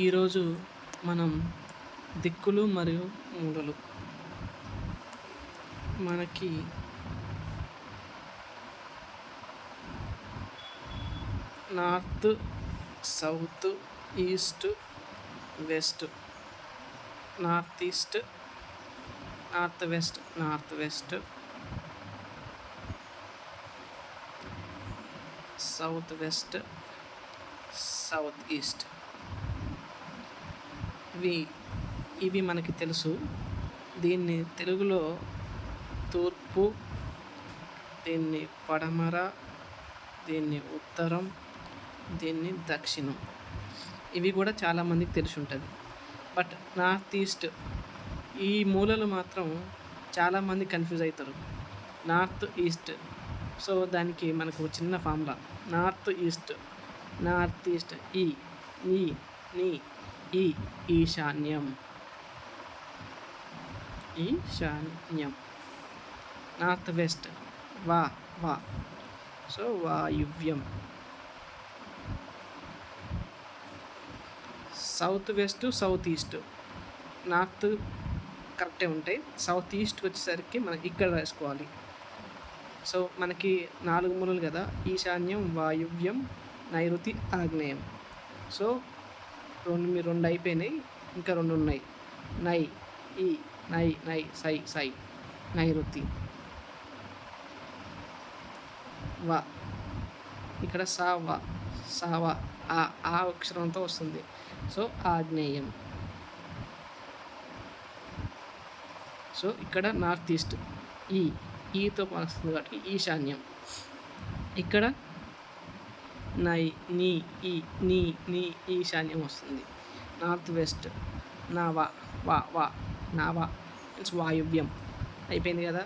ఈరోజు మనం దిక్కులు మరియు మూలలు మనకి north, south, east, west, north east, north west, south west, south east. ఇవి మనకి తెలుసు. దీన్ని తెలుగులో తూర్పు, దీన్ని పడమర, దీన్ని ఉత్తరం, దీన్ని దక్షిణం. ఇవి కూడా చాలామందికి తెలిసి ఉంటుంది. బట్ నార్త్ ఈస్ట్ ఈ మూలలు మాత్రం చాలామంది కన్ఫ్యూజ్ అవుతారు. నార్త్ ఈస్ట్, సో దానికి మనకు చిన్న ఫార్ములా. నార్త్ ఈస్ట్ ఈ నీ ఈ ఈశాన్యం. నార్త్ వెస్ట్ వా సో వాయువ్యం. South west, south east. North కరెక్టే ఉంటాయి. సౌత్ ఈస్ట్కి వచ్చేసరికి మనం ఇక్కడ వేసుకోవాలి. సో మనకి 4 మూలలు కదా: ఈశాన్యం, వాయువ్యం, నైరుతి, ఆగ్నేయం. సో రెండు అయిపోయినాయి, ఇంకా 2 ఉన్నాయి. సై నైరుతి. వా ఇక్కడ సావా ఆ అక్షరంతో వస్తుంది. సో ఆగ్నేయం. సో ఇక్కడ నార్త్ ఈస్ట్ ఈతో వస్తుంది కాబట్టి ఈశాన్యం. ఇక్కడ నీ ఈశాన్యం వస్తుంది. నార్త్ వెస్ట్ నావా మీన్స్ వాయువ్యం. అయిపోయింది కదా.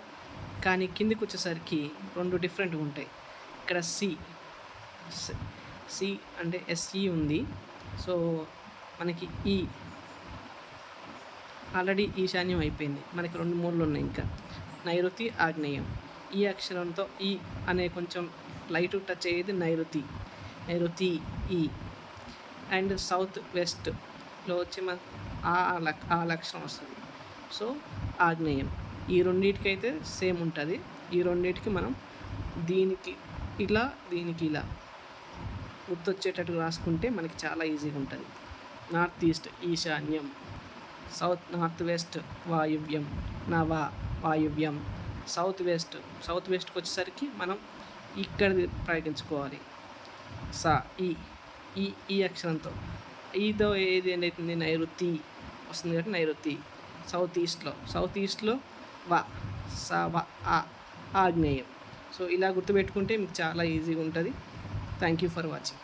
కానీ కిందికి వచ్చేసరికి 2 డిఫరెంట్గా ఉంటాయి. ఇక్కడ సి అంటే ఎస్ఈ ఉంది. సో మనకి ఆల్రెడీ ఈశాన్యం అయిపోయింది. మనకి 2 మూలలు ఉన్నాయి. ఇంకా నైరుతి, ఆగ్నేయం. ఈ అక్షరంతో ఈ అనే కొంచెం లైట్ టచ్ అయ్యేది నైరుతి ఈ. అండ్ సౌత్ వెస్ట్లో వచ్చి మన ఆ లక్షణం వస్తుంది. సో ఆగ్నేయం. ఈ రెండింటికైతే సేమ్ ఉంటుంది. ఈ రెండింటికి మనం దీనికి ఇలా గుర్తొచ్చేటట్టు రాసుకుంటే మనకి చాలా ఈజీగా ఉంటుంది. నార్త్ ఈస్ట్ ఈశాన్యం, నార్త్ వెస్ట్ వాయువ్యం, వాయువ్యం. సౌత్ వెస్ట్కి వచ్చేసరికి మనం ఇక్కడ ప్రయోగించుకోవాలి. ఈ అక్షరంతో ఈతో ఏది ఏంటవుతుంది? నైరుతి వస్తుంది కాబట్టి నైరుతి. సౌత్ ఈస్ట్లో ఆగ్నేయం. సో ఇలా గుర్తుపెట్టుకుంటే మీకు చాలా ఈజీగా ఉంటుంది. Thank you for watching.